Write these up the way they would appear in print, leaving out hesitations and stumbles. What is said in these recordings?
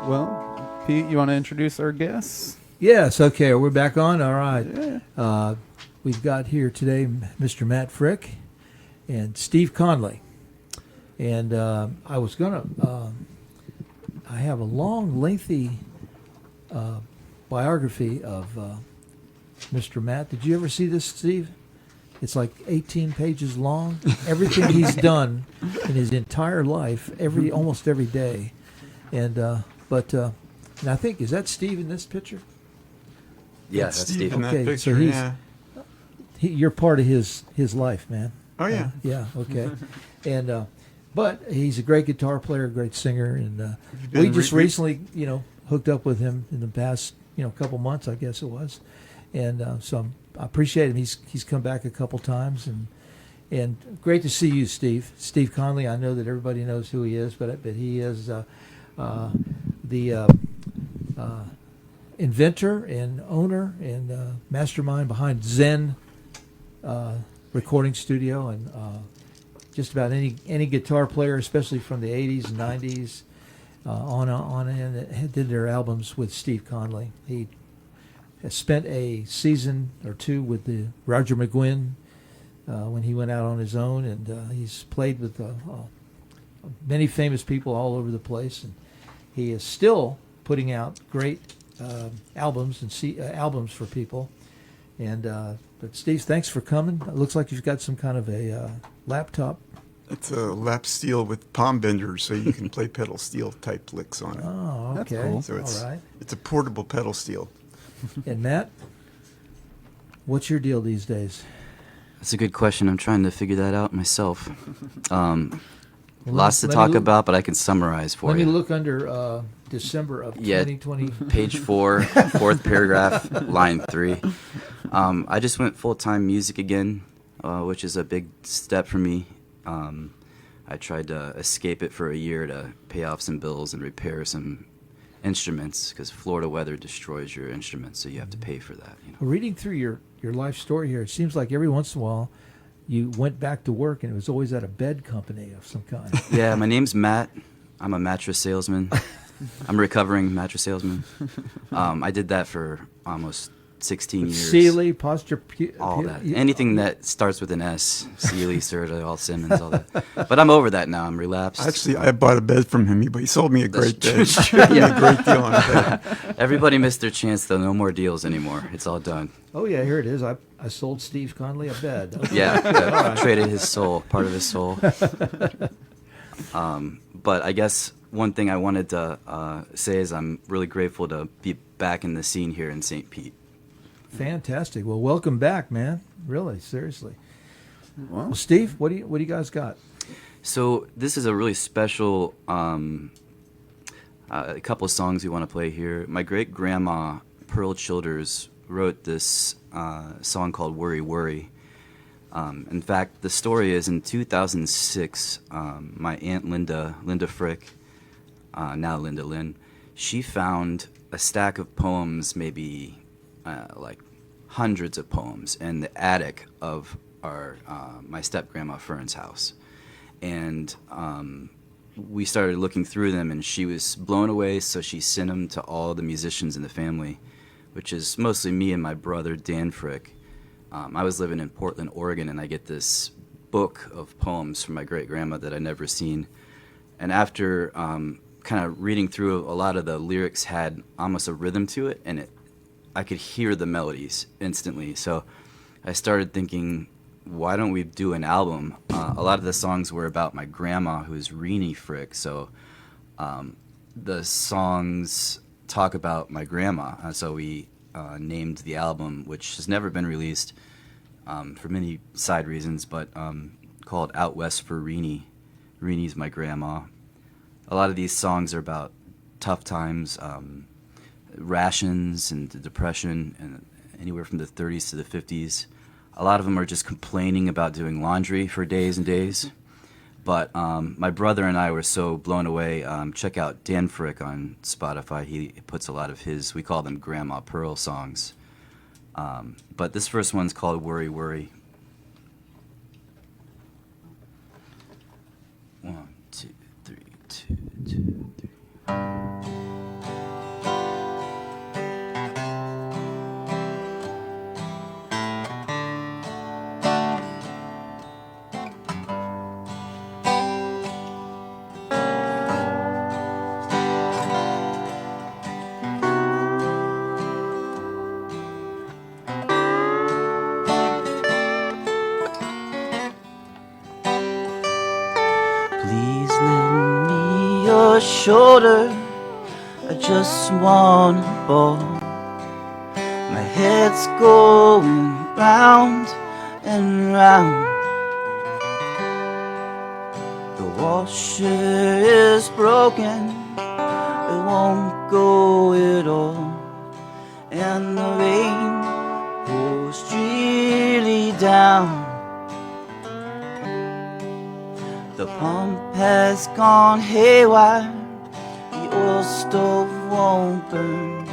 Well, Pete, you want to introduce our guests? Yes, okay, we're back on. All right. Yeah. We've got here today Mr. Matt Frick and Steve Connelly. And I was going to, I have a long, lengthy biography of Mr. Matt. Did you ever see this, Steve? It's like 18 pages long. Everything he's done in his entire life, almost every day. And and I think, is that Steve in this picture? Yeah, that's Steve. In that Okay, picture, so he's- yeah. You're part of his life, man. Oh, yeah. Yeah. Okay. And but he's a great guitar player, great singer, and You've been we just re- recently, hooked up with him in the past, couple months, I guess it was, and so I appreciate him. He's come back a couple times, and great to see you, Steve. Steve Connelly. I know that everybody knows who he is, but he is the inventor and owner and mastermind behind Zen recording studio, and just about any guitar player, especially from the 80s and 90s on in, that did their albums with Steve Connelly. He has spent a season or two with the Roger McGuinn when he went out on his own, and he's played with many famous people all over the place, and he is still putting out great albums and albums for people. And but Steve, thanks for coming. It looks like you've got some kind of a laptop. It's a lap steel with palm benders, so you can play pedal steel type licks on it. Oh, That's okay. cool. So All right. it's a portable pedal steel. And Matt, what's your deal these days? That's a good question. I'm trying to figure that out myself. Well, Lots to let me talk look- about, but I can summarize for Let you. me look under December of Yeah. 2020. Page 4, fourth paragraph, line 3. I just went full-time music again, which is a big step for me. I tried to escape it for a year to pay off some bills and repair some instruments, because Florida weather destroys your instruments, so you have to pay for that. Reading through your life story here, it seems like every once in a while you went back to work, and it was always at a bed company of some kind. Yeah, my name's Matt. I'm a mattress salesman. I'm a recovering mattress salesman. I did that for almost 16 years. Sealy, posture, All that. Anything that starts with an S. Sealy, Serta, all Simmons, all that. But I'm over that now. I'm relapsed. Actually, I bought a bed from him, but he sold me a great bed. That's He gave me a great deal on a bed. Everybody missed their chance, though. No more deals anymore. It's all done. Oh yeah, here it is. I sold Steve Connelly a bed. Okay. Yeah, traded his soul, part of his soul. But I guess one thing I wanted to say is I'm really grateful to be back in the scene here in St. Pete. Fantastic. Well, welcome back, man. Really, seriously. Well, Well, Steve, what do you guys got? So this is a really special a couple of songs we want to play here. My great-grandma, Pearl Childers, wrote this song called Worry, Worry. In fact, the story is in 2006, my Aunt Linda Frick, now Linda Lynn, she found a stack of poems, maybe like hundreds of poems, in the attic of my step-grandma Fern's house. And we started looking through them, and she was blown away, so she sent them to all the musicians in the family, which is mostly me and my brother, Dan Frick. I was living in Portland, Oregon, and I get this book of poems from my great-grandma that I'd never seen. And after kind of reading through, a lot of the lyrics had almost a rhythm to it, and I could hear the melodies instantly. So I started thinking, why don't we do an album? A lot of the songs were about my grandma, who's Renee Frick, so the songs talk about my grandma. So we named the album, which has never been released for many side reasons, but called Out West for Renee. Renee's my grandma. A lot of these songs are about tough times, rations and the depression, and anywhere from the 30s to the 50s. A lot of them are just complaining about doing laundry for days and days. But my brother and I were so blown away. Check out Dan Frick on Spotify. He puts a lot of his, we call them Grandma Pearl songs. But this first one's called Worry, Worry. 1, 2, 3, 2, 2, 3. your shoulder. I just wanna ball. My head's going round and round. The washer is broken, it won't go at all. And the rain pours drearily down. The pump has gone haywire, the oil stove won't burn,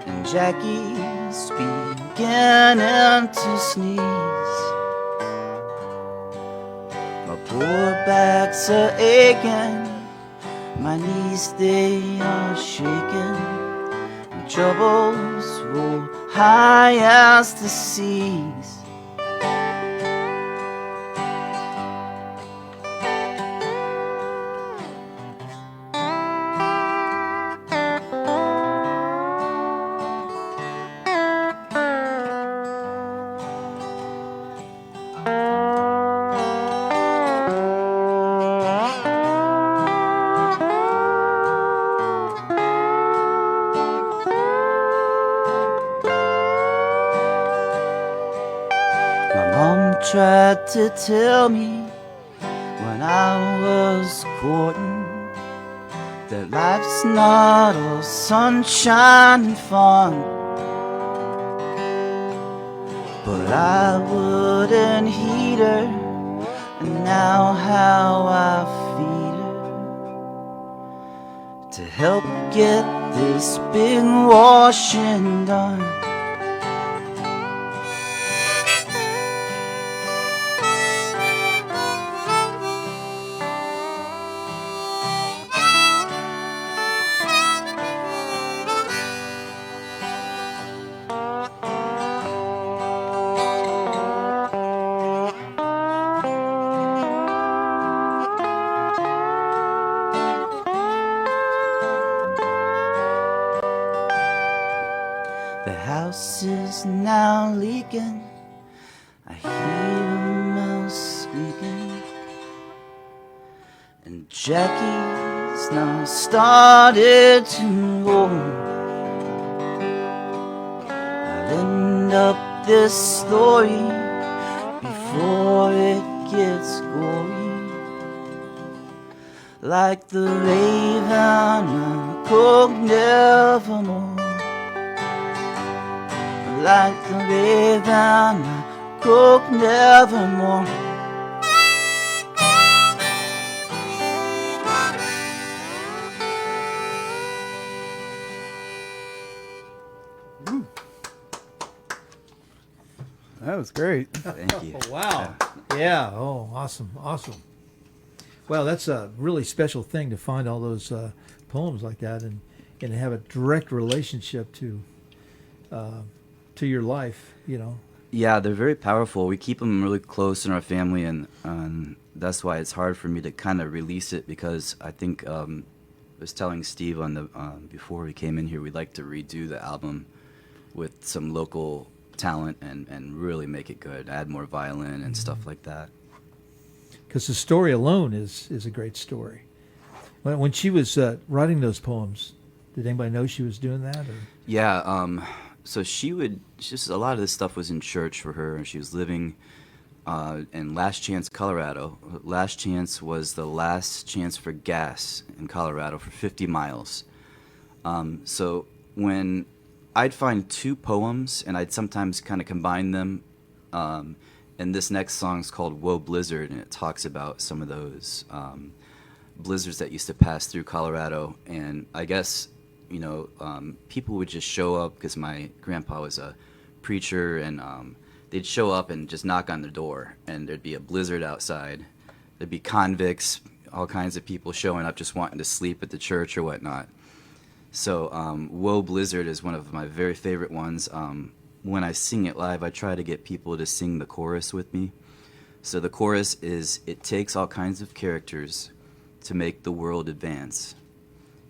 and Jackie's beginning to sneeze. My poor backs are aching, my knees they are shaking, and troubles roll high as the seas. Tried to tell me when I was courting that life's not all sunshine and fun, but I wouldn't heed her, and now how I feed her to help get this big washing done. The house is now leaking, I hear a mouse squeaking, and Jackie's now started to roll. I'll end up this story before it gets gory, like the raven I could nevermore. Like the raven I cook nevermore. That was great. Thank you. Oh, wow. Yeah. Oh, awesome. Awesome. Well, that's a really special thing to find all those poems like that and have a direct relationship to your life, you know. Yeah, they're very powerful. We keep them really close in our family, and that's why it's hard for me to kind of release it, because I think I was telling Steve on the before we came in here, we'd like to redo the album with some local talent and really make it good, add more violin and stuff like that. Because the story alone is a great story. When she was writing those poems, did anybody know she was doing that? Or? Yeah, so a lot of this stuff was in church for her, and she was living in Last Chance, Colorado. Last Chance was the last chance for gas in Colorado for 50 miles. So when I'd find two poems, and I'd sometimes kind of combine them, and this next song's called Whoa Blizzard, and it talks about some of those blizzards that used to pass through Colorado. And I guess, you know, people would just show up, because my grandpa was a preacher, and they'd show up and just knock on the door, and there'd be a blizzard outside. There'd be convicts, all kinds of people showing up just wanting to sleep at the church or whatnot. So Whoa Blizzard is one of my very favorite ones. When I sing it live, I try to get people to sing the chorus with me. So the chorus is, it takes all kinds of characters to make the world advance.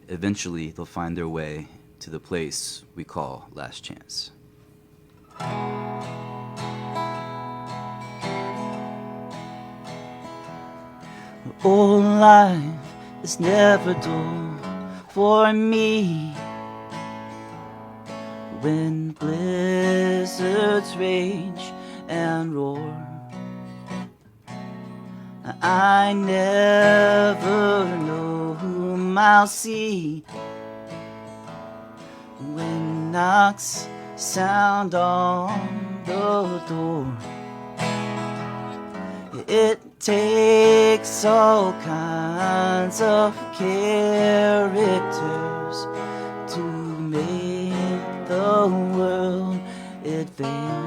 Eventually, they'll find their way to the place we call Last Chance. Oh, life is never dull for me. When blizzards rage and roar, I never know whom I'll see. When knocks sound on the door, it takes all kinds of characters to make the world advance.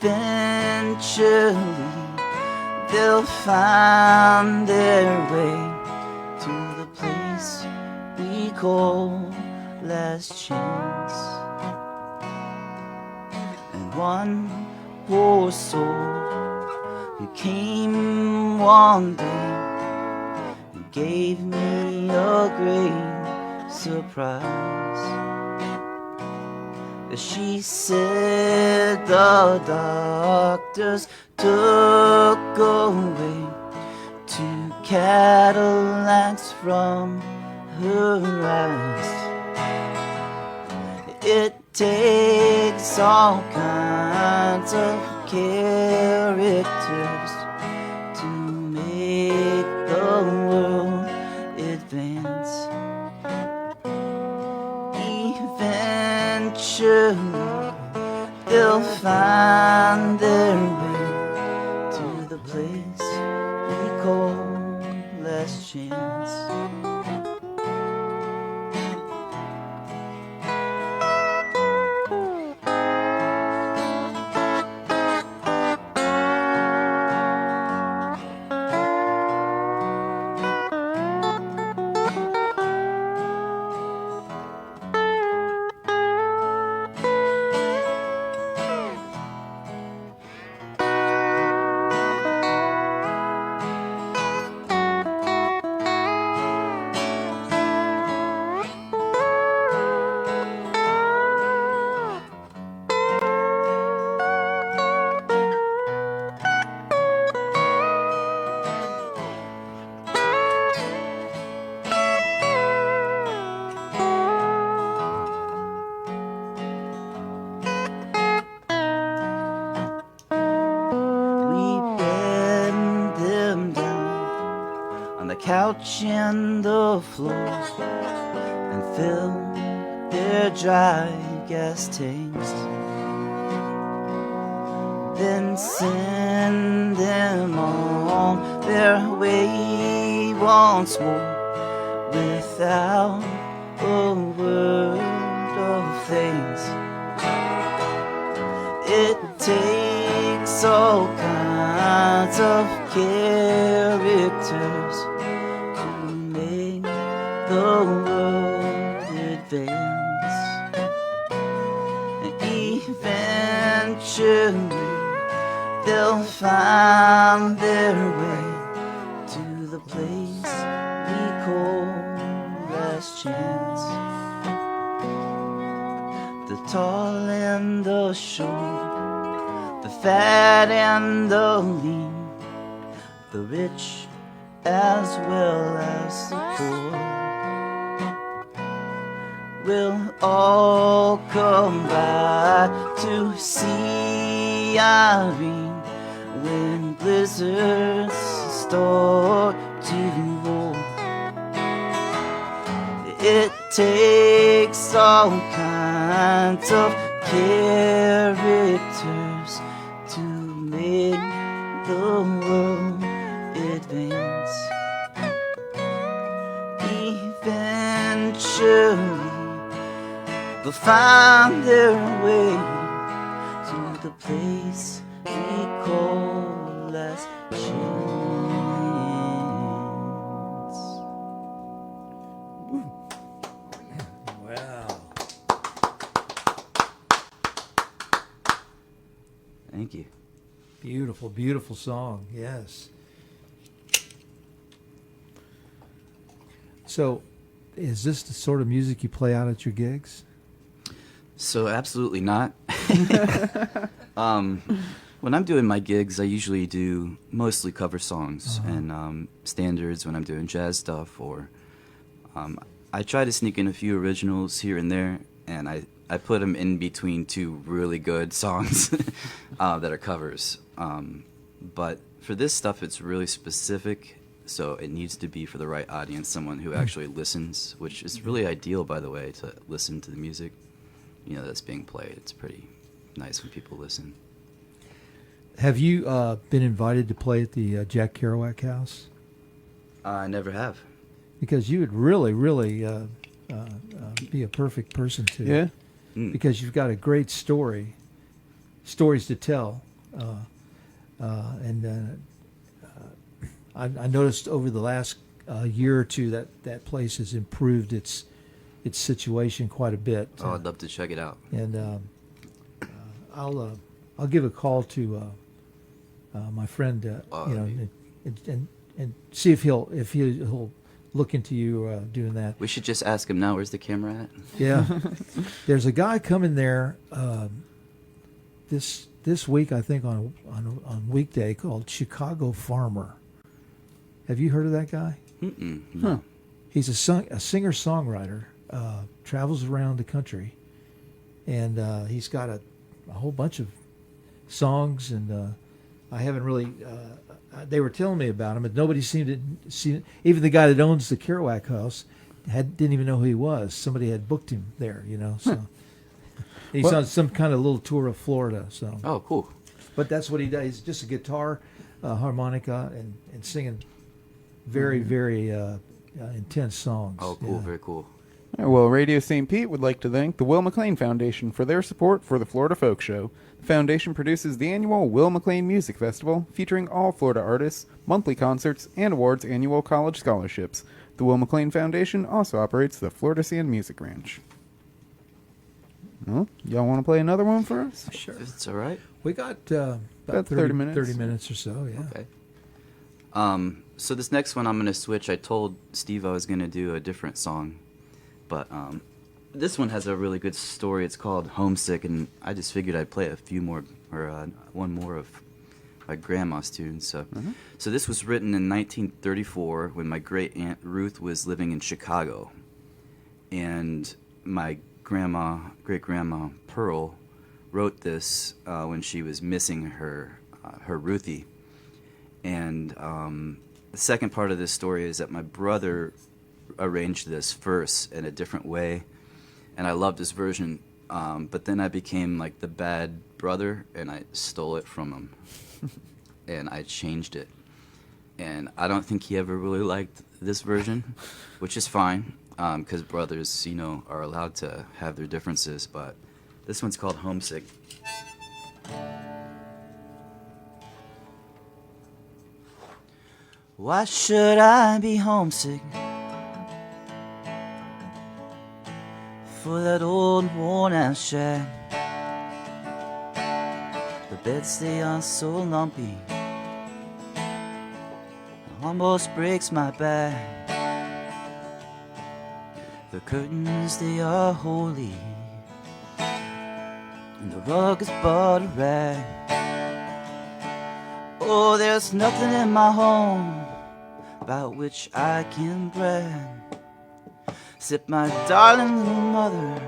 Eventually, they'll find their way to the place we call last chance. And one poor soul who came one day and gave me a great surprise. She said the doctors took away 2 Cadillacs from her eyes. It takes all kinds of characters to make the world advance. Eventually, they'll find their way to the place we call last chance. Couch and the floor and fill their dry gas tanks, then send them on their way once more without a word of thanks. It takes all kinds of characters the world advance. And eventually, they'll find their way to the place we call last chance. The tall and the short, the fat and the lean, the rich as well as the poor, will all come by to see Irene when blizzards start to roar. It takes all kinds of characters to make the world advance. Eventually, they'll find their way to the place we call last chance. Wow. Thank you. Beautiful, beautiful song. Yes. So, is this the sort of music you play out at your gigs? So absolutely not. When I'm doing my gigs, I usually do mostly cover songs and standards when I'm doing jazz stuff, or I try to sneak in a few originals here and there, and I put them in between two really good songs that are covers. But for this stuff, it's really specific, so it needs to be for the right audience, someone who actually listens, which is really ideal, by the way, to listen to the music, that's being played. It's pretty nice when people listen. Have you been invited to play at the Jack Kerouac house? I never have. Because you would really, really be a perfect person to. Yeah. Because you've got a great stories to tell. I noticed over the last year or two that place has improved its situation quite a bit. Oh, I'd love to check it out. And I'll give a call to my friend, and see if he'll look into you doing that. We should just ask him now. Where's the camera at? Yeah, there's a guy coming there this week, I think on weekday, called Chicago Farmer. Have you heard of that guy? No. Huh. He's a singer-songwriter, travels around the country, and he's got a whole bunch of songs, and I haven't really. They were telling me about him, but nobody seemed to see. Even the guy that owns the Kerouac house didn't even know who he was. Somebody had booked him there, So he's on some kind of little tour of Florida. So Oh, cool. but that's what he does. He's just a guitar, harmonica, and singing very, very intense songs. Oh, cool. Yeah. Very cool. Well, Radio St. Pete would like to thank the Will McLean Foundation for their support for the Florida Folk Show. The foundation produces the annual Will McLean Music Festival, featuring all Florida artists, monthly concerts, and awards annual college scholarships. The Will McLean Foundation also operates the Florida Sand Music Ranch. Well, y'all want to play another one for us? Sure. If it's all right. We got about 30 minutes. 30 minutes or so, yeah. Okay. So this next one I'm going to switch. I told Steve I was going to do a different song, but this one has a really good story. It's called Homesick, and I just figured I'd play a few more, or one more of my grandma's tunes. So this was written in 1934 when my great aunt Ruth was living in Chicago, and my great grandma Pearl wrote this when she was missing her Ruthie. And the second part of this story is that my brother arranged this verse in a different way, and I loved this version, but then I became like the bad brother, and I stole it from him, and I changed it. And I don't think he ever really liked this version, which is fine, because brothers, are allowed to have their differences, but this one's called Homesick. Why should I be homesick for that old worn-out shack? The beds, they are so lumpy, it almost breaks my back. The curtains, they are holy, and the rug is but a rag. Oh, there's nothing in my home about which I can brag, except my darling little mother,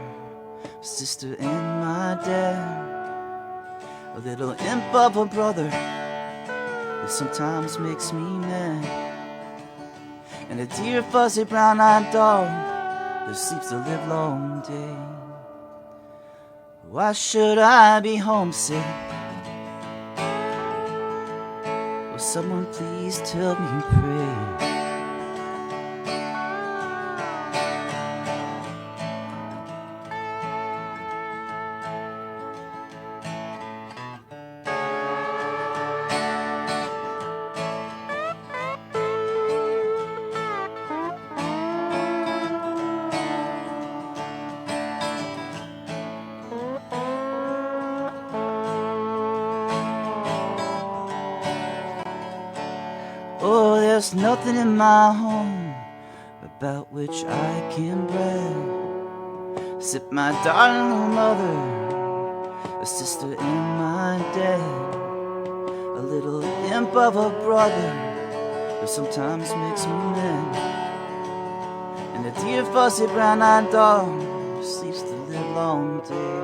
sister, and my dad. A little imp of a brother that sometimes makes me mad, and a dear fuzzy brown-eyed dog that sleeps the livelong day. Why should I be homesick? Will someone please tell me, pray? Oh, there's nothing in my home about which I can brag, except my darling little mother, a sister, and my dad. a little imp of a brother who sometimes makes me mad, and a dear fuzzy brown-eyed dog who sleeps the livelong day.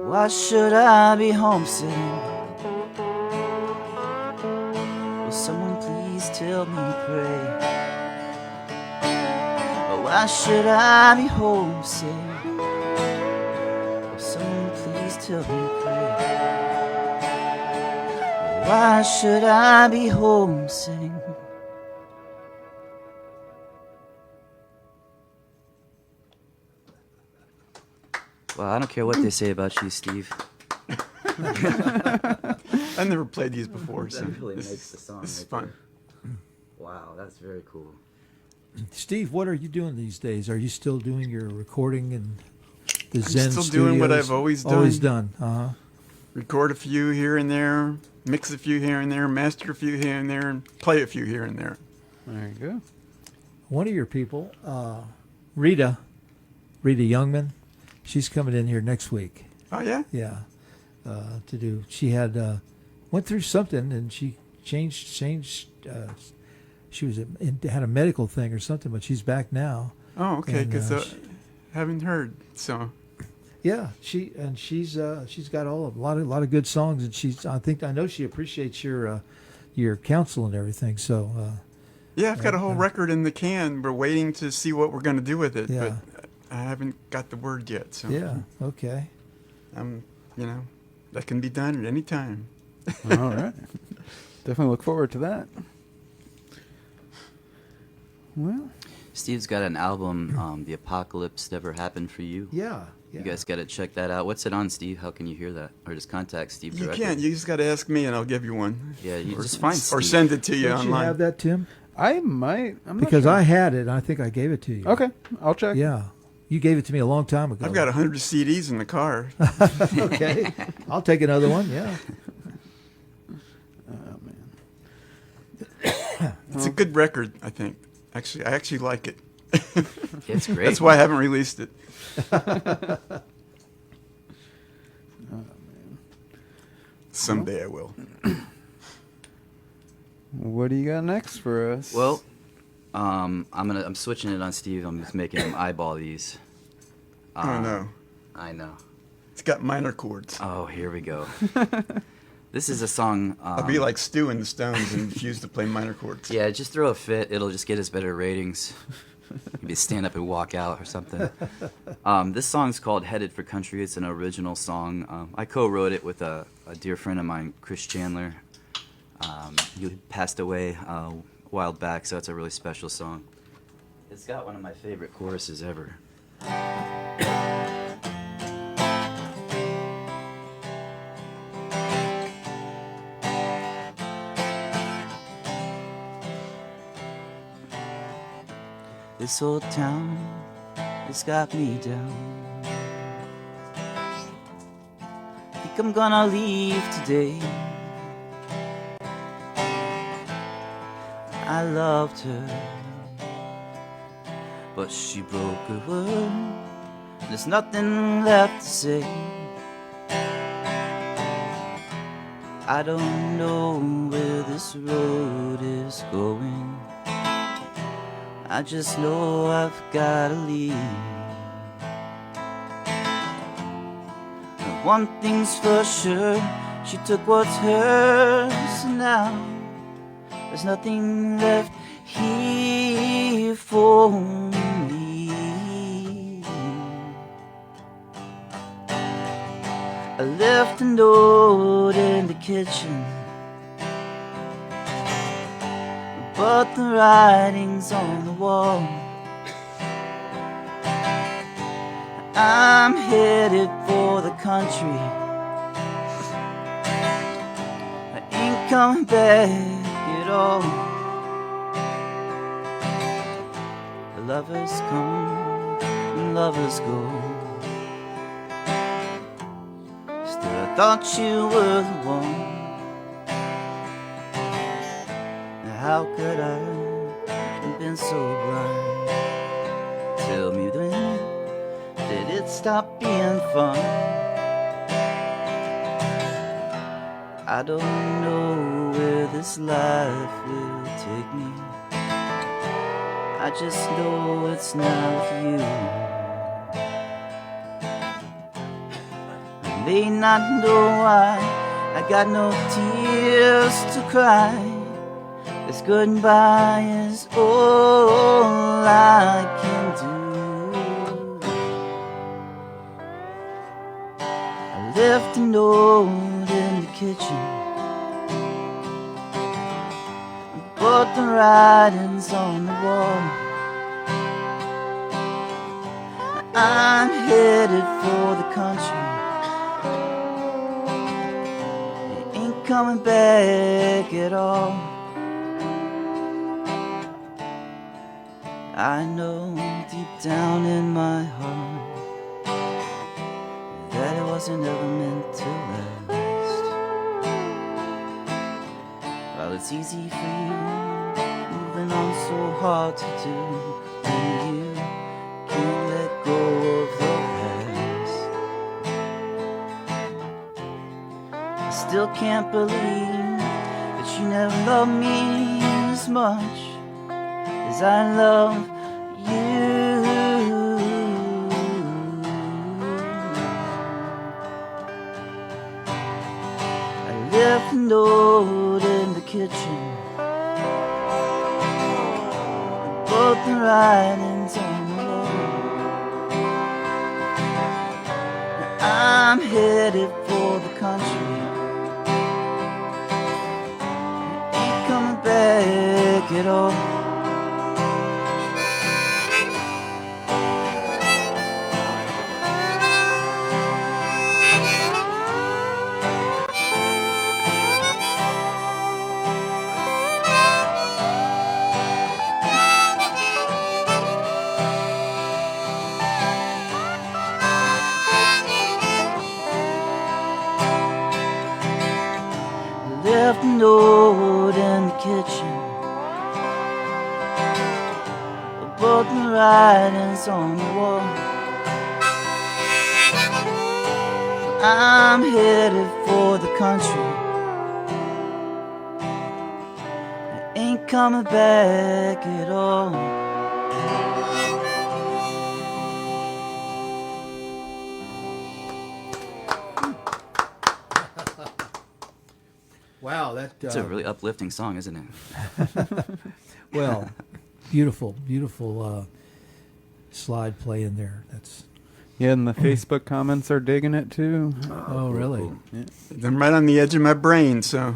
Why should I be homesick? Will someone please tell me, pray? Why should I be homesick? Will someone please tell me, pray? Why should I be homesick? Well, I don't care what they say about you, Steve. I never played these before, so That really makes the song. this is right fun. there. Wow, that's very cool. Steve, what are you doing these days? Are you still doing your recording and the I'm Zen still doing what studios? I've always done. Always done. Uh-huh. Record a few here and there, mix a few here and there, master a few here and there, and play a few here and there. There you go. One of your people, Rita Youngman, she's coming in here next week. Oh yeah? Yeah, to do. She had went through something and she changed. She was had a medical thing or something, but she's back now. Oh, okay, And, because she- haven't heard, so. Yeah, she's got a lot of good songs, and I know she appreciates your counsel and everything. So Yeah, I've got a whole record in the can. We're waiting to see what we're going to do with it, Yeah. but I haven't got the word yet. So yeah, okay. That can be done at any time. All right. Definitely look forward to that. Well, Steve's got an album, The Apocalypse Never Happened for You. Yeah. You guys got to check that out. What's it on, Steve? How can you hear that? Or just contact Steve You directly? can't. You just got to ask me, and I'll give you one. Yeah, you Or- just find or Steve. send it to you Don't you online. have that, Tim? I might. I'm not Because sure. I had it, and I think I gave it to you. Okay, I'll check. Yeah, you gave it to me a long time ago. I've got 100 CDs in the car. Okay, I'll take another one. Yeah. Oh man. It's a good record, I think. Actually, I actually like it. It's great. That's why I haven't released it. Someday I will. What do you got next for us? Well, I'm switching it on Steve. I'm just making him eyeball these. Oh no, I know. it's got minor chords. Oh, here we go. This is a song. I'll be like Stu in the Stones and refuse to play minor chords. Yeah, just throw a fit. It'll just get us better ratings. Maybe stand up and walk out or something. This song's called "Headed for Country." It's an original song. I co-wrote it with a dear friend of mine, Chris Chandler. He passed away a while back, so it's a really special song. It's got one of my favorite choruses ever. This old town has got me down. Think I'm gonna leave today. I loved her, but she broke her word. There's nothing left to say. I don't know where this road is going. I just know I've gotta leave. And one thing's for sure, she took what's hers, and now there's nothing left here for me. I left a note in the kitchen, but the writing's on the wall. I'm headed for the country. I ain't coming back at all. The lovers come and lovers go. Still I thought you were the one. How could I have been so blind? Tell me when did it stop being fun? I don't know where this life will take me. I just know it's not with you. I may not know why I got no tears to cry. This goodbye is all I can do. I left a note in the kitchen, put the writings on the wall. I'm headed for the country, ain't coming back at all. I know deep down in my heart that it wasn't ever meant to last. Well, it's easy for you, moving on so hard to do, when you can't let go of the past. I still can't believe that you never loved me as much as I love you. I left a note in the kitchen, both the writings on the wall. I'm headed for the country, ain't coming back at all. Left a note in the kitchen, both the writings on the wall. I'm headed for the country, I ain't coming back at all. Wow, that It's a really uplifting song, isn't it? well, beautiful, beautiful slide play in there. That's Yeah, and the Facebook comments are digging it too. oh really? Yeah. They're right on the edge of my brain, so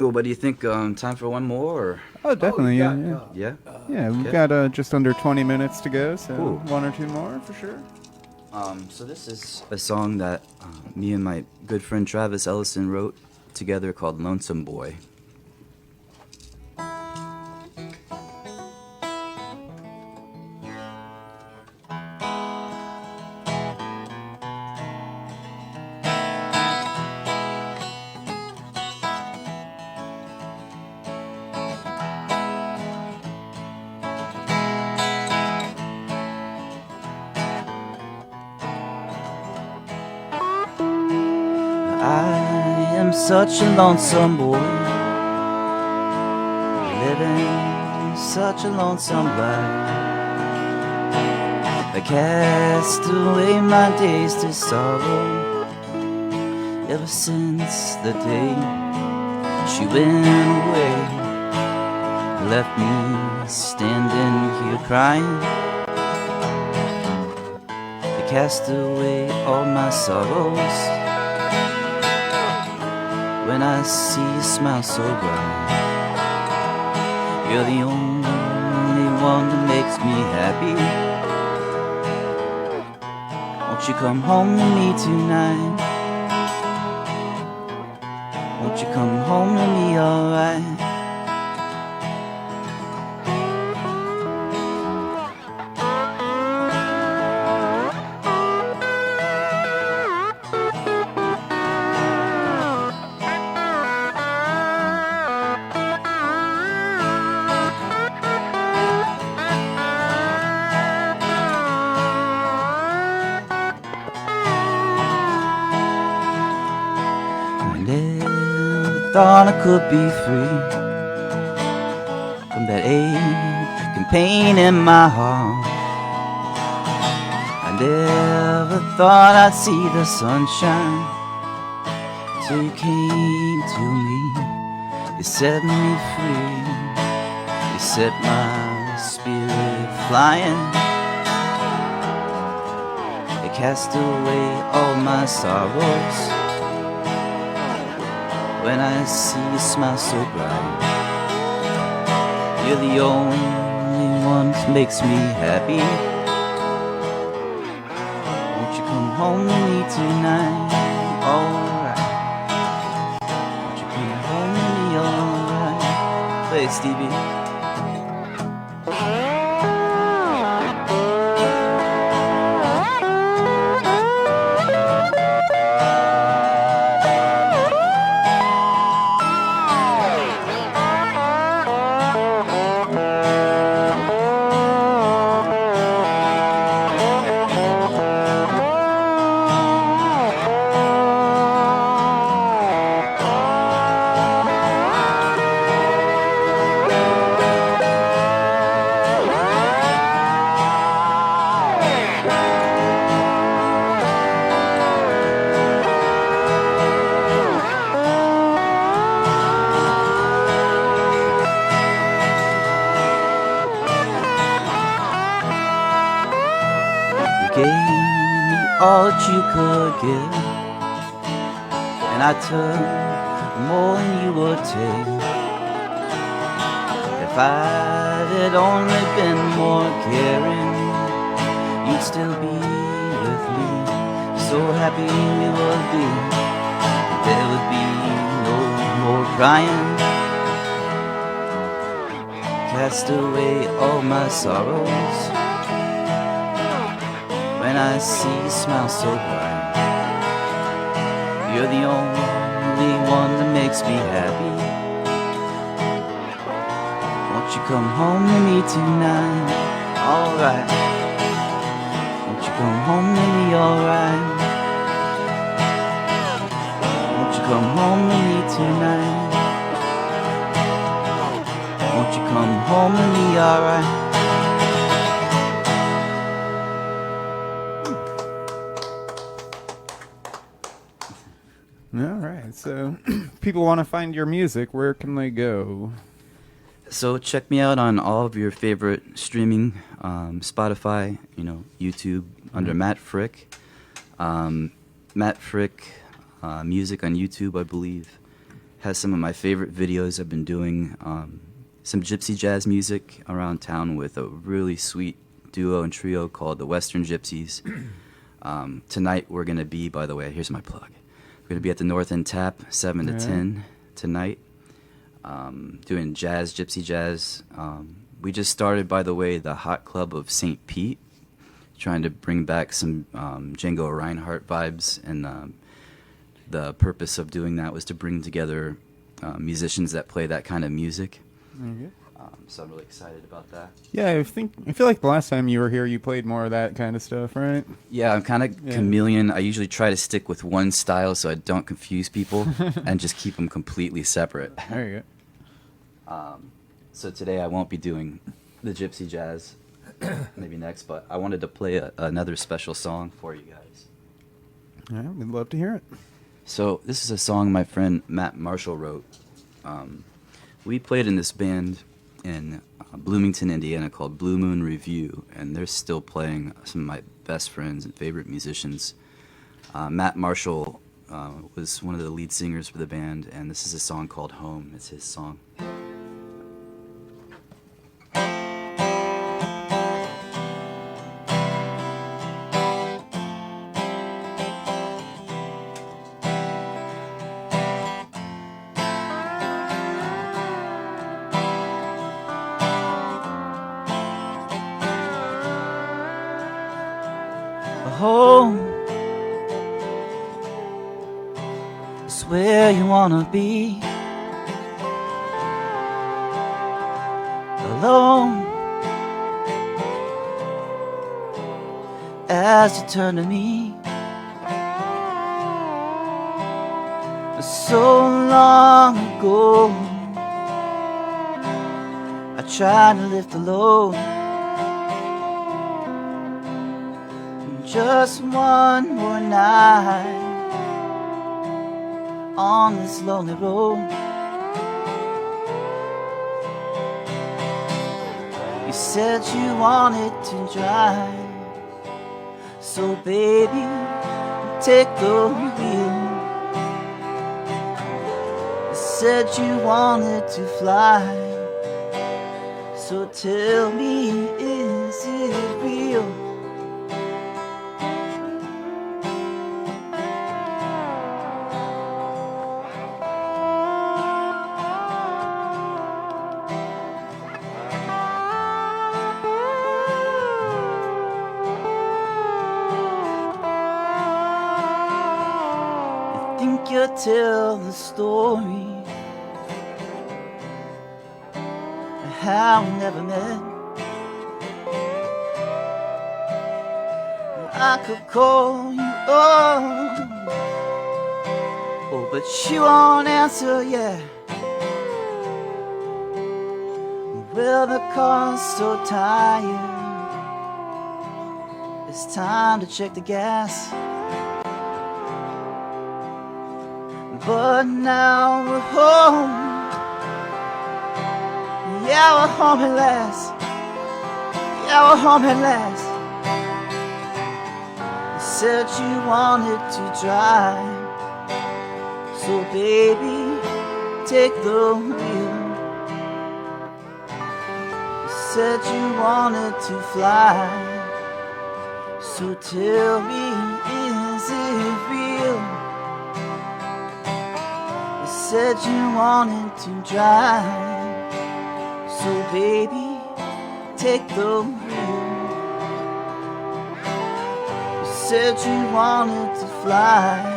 Well, what do you think? Time for one more? Or? Oh, definitely. yeah, Yeah. Yeah. We've okay. got just under 20 minutes to go, so Cool. one or two more for sure. So this is a song that me and my good friend Travis Ellison wrote together called Lonesome Boy. I am such a lonesome boy, living such a lonesome life. I cast away my days to sorrow ever since the day she went away, left me standing here crying. I cast away all my sorrows when I see you smile so bright. You're the only one that makes me happy. Won't you come home to me tonight? Won't you come home to me, alright? thought I could be free from that ache and pain in my heart. I never thought I'd see the sunshine till you came to me. You set me free. You set my spirit flying. You cast away all my sorrows. When I see you smile so bright, you're the only one that makes me happy. Won't you come home to me tonight? Alright. Won't you come home to me? Alright. Play it, Stevie. Gave me all that you could give, and I took more than you would take. If I had only been more caring, you'd still be with me. So happy we would be. There would be no more crying. Cast away all my sorrows. When I see you smile so bright, you're the only one that makes me happy. Won't you come home to me tonight? Alright. Won't you come home to me? Alright. Won't you come home to me tonight? Won't you come home to me? Alright. All right. So, if people want to find your music, where can they go? So check me out on all of your favorite streaming, Spotify, YouTube, under Matt Frick. Matt Frick music on YouTube, I believe, has some of my favorite videos. I've been doing some gypsy jazz music around town with a really sweet duo and trio called the Western Gypsies. Tonight we're going to be, by the way, here's my plug. We're going to be at the North End Tap, 7 to 10 tonight, doing jazz, gypsy jazz. We just started, by the way, the Hot Club of St. Pete, trying to bring back some Django Reinhardt vibes. And the purpose of doing that was to bring together musicians that play that kind of music. Okay. So I'm really excited about that. Yeah, I feel like the last time you were here, you played more of that kind of stuff, right? Yeah, I'm kind of chameleon. I usually try to stick with one style so I don't confuse people and just keep them completely separate. There you So today I won't be doing the gypsy jazz, maybe next, but I wanted to play another special song for you guys. go. Yeah, we'd love to hear it. So this is a song my friend Matt Marshall wrote. We played in this band in Bloomington, Indiana called Blue Moon Review, and they're still playing some of my best friends and favorite musicians. Matt Marshall was one of the lead singers for the band, and this is a song called Home. It's his song. Home is where you wanna be. Alone as you turn to me. so long ago. I tried to lift the load. Just one more night on this lonely road. You said you wanted to drive, so baby, take the wheel. You said you wanted to fly, so tell me, is it real? Think you'll tell the story of how we never met. I could call you up, oh, but you won't answer yet. Well, the car's so tired, it's time to check the gas. But now we're home, yeah, we're home at last, yeah, we're home at last. You said you wanted to drive, so baby, take the wheel. You said you wanted to fly, so tell me, is it real? Said you wanted to drive, so baby, take the wheel. You said you wanted to fly.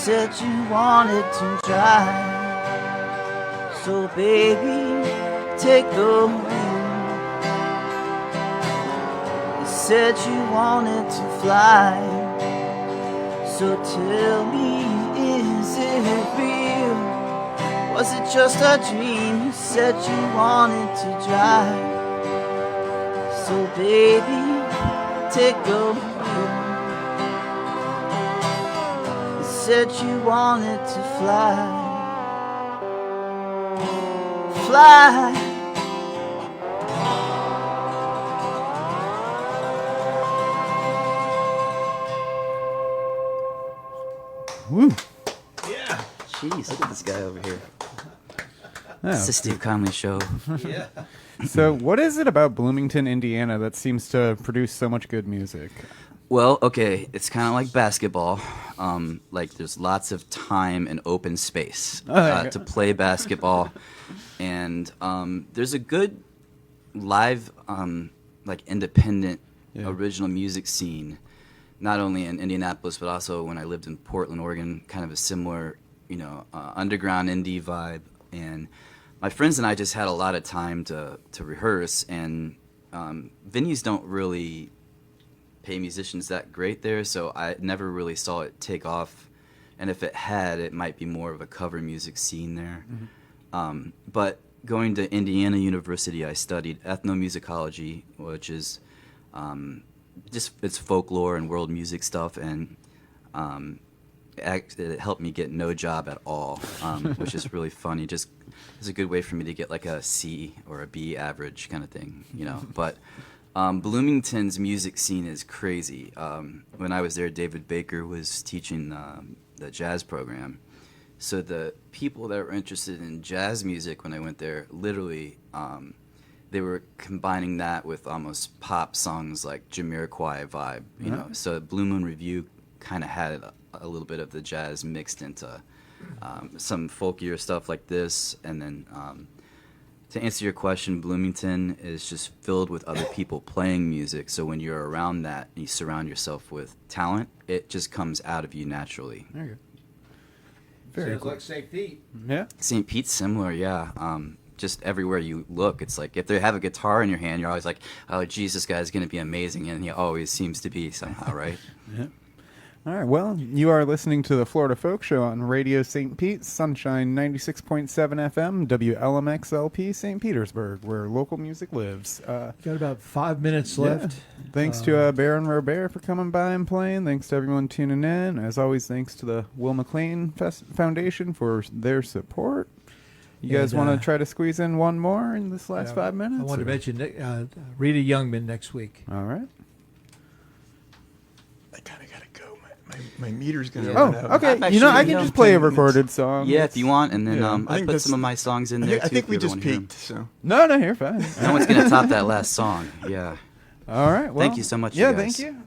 Said you wanted to drive, so baby, take the wheel. You said you wanted to fly, so tell me, is it real? Was it just a dream? You said you wanted to drive, so baby, take the wheel. Said you wanted to fly, fly. Woo. Jeez, look at this guy over here. Yeah. It's the Steve Connelly show. So, what is it about Bloomington, Indiana, that seems to produce so much good music? Well, okay, it's kind of like basketball. Like there's lots of time and open space to play basketball, and there's a good live, like independent, original music scene, not only in Indianapolis but also when I lived in Portland, Oregon. Kind of a similar, underground indie vibe, and my friends and I just had a lot of time to rehearse, and venues don't really pay musicians that great there, so I never really saw it take off, and if it had, it might be more of a cover music scene there. But going to Indiana University, I studied ethnomusicology, which is it's folklore and world music stuff, and it helped me get no job at all, which is really funny. Just it's a good way for me to get like a C or a B average kind of thing, But Bloomington's music scene is crazy. When I was there, David Baker was teaching the jazz program. So the people that were interested in jazz music when I went there, literally, they were combining that with almost pop songs like Jamiroquai vibe, you know. So Blue Moon Review kind of had a little bit of the jazz mixed into some folkier stuff like this, and then to answer your question, Bloomington is just filled with other people playing music. So when you're around that and you surround yourself with talent, it just comes out of you naturally. There you go. Very Sounds cool. like St. Pete. Yeah. St. Pete's similar, yeah. Just everywhere you look, it's like if they have a guitar in your hand, you're always like, oh, geez, this guy's going to be amazing. And he always seems to be somehow, right? Yeah. All right, well, you are listening to the Florida Folk Show on Radio St. Pete, Sunshine 96.7 FM, WLMXLP, St. Petersburg, where local music lives. Got about 5 minutes Yeah. left. Thanks to Baron Robert for coming by and playing. Thanks to everyone tuning in. As always, thanks to the Will McLean Foundation for their support. You guys And, want to try to squeeze in one more in this last 5 minutes? I wanted to or- mention Rita Youngman next week. All right. I kind of got to go. My meter's going to Yeah. run Oh, out. okay. I'm You know, I actually, can just play a recorded song. Yeah, if you want. And then Yeah. I I think put that's- some of my songs in there, too. I think if we you ever just wanna hear 'em. peaked. So No, you're fine. No one's going to top that last song. Yeah. All right. Well, Thank you so much, you Yeah, guys. thank you.